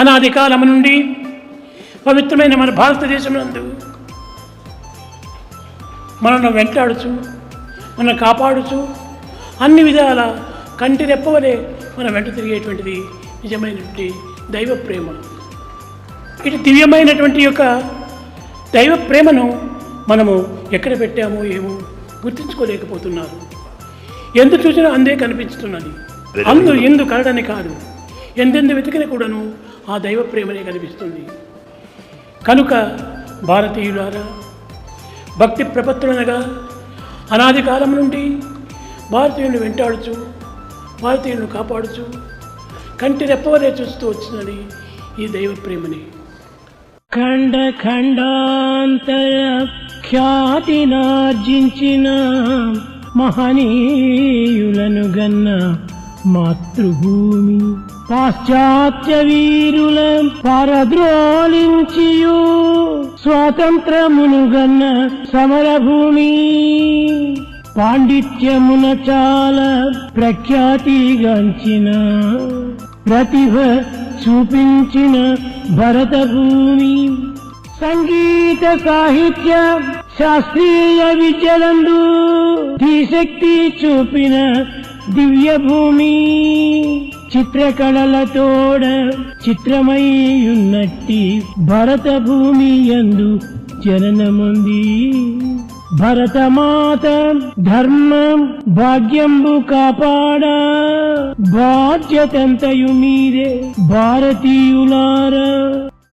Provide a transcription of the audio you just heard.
అనాది కాలము నుండి పవిత్రమైన మన భారతదేశం నందు మనల్ని వెంటాడుచు మనల్ని కాపాడుచు అన్ని విధాల కంటి రెప్పవలే మన వెంట తిరిగేటువంటిది నిజమైనటువంటి దైవ ప్రేమ. ఇటు దివ్యమైనటువంటి యొక్క దైవ ప్రేమను మనము ఎక్కడ పెట్టామో ఏమో గుర్తించుకోలేకపోతున్నారు. ఎందు చూసినా అందే కనిపిస్తున్నది. అందు ఎందు కలడని కాదు, ఎందెందు వెతికిన కూడాను ఆ దైవ ప్రేమనే కనిపిస్తుంది. కనుక భారతీయులారా, భక్తి ప్రపత్తులనగా అనాది కాలం నుండి భారతీయులను వెంటాడుచు భారతీయులను కాపాడుచు కంటి రెప్పవలే చూస్తూ వచ్చినది ఈ దైవ ప్రేమని. ఖండ ఖండాంతర ఖ్యాతినార్జించిన మహనీయులను గన్న మాతృభూమి, పాశ్చాత్య వీరుల పరద్రోలించియు స్వాతంత్రమును గన్న సమరభూమి, పాండిత్యమున చాలా ప్రఖ్యాతిగాంచిన ప్రతిభ చూపించిన భరత భూమి, సంగీత సాహిత్య శాస్త్రీయ విద్యలందు ధీశక్తి చూపిన దివ్య భూమి, చిత్రకళలతోడ చిత్రమయ్యున్నట్టి భరత భూమి యందు జననముంది. భరతమాత ధర్మం భాగ్యంబు కాపాడా బాధ్యతంతయు మీరే భారతీయులారా.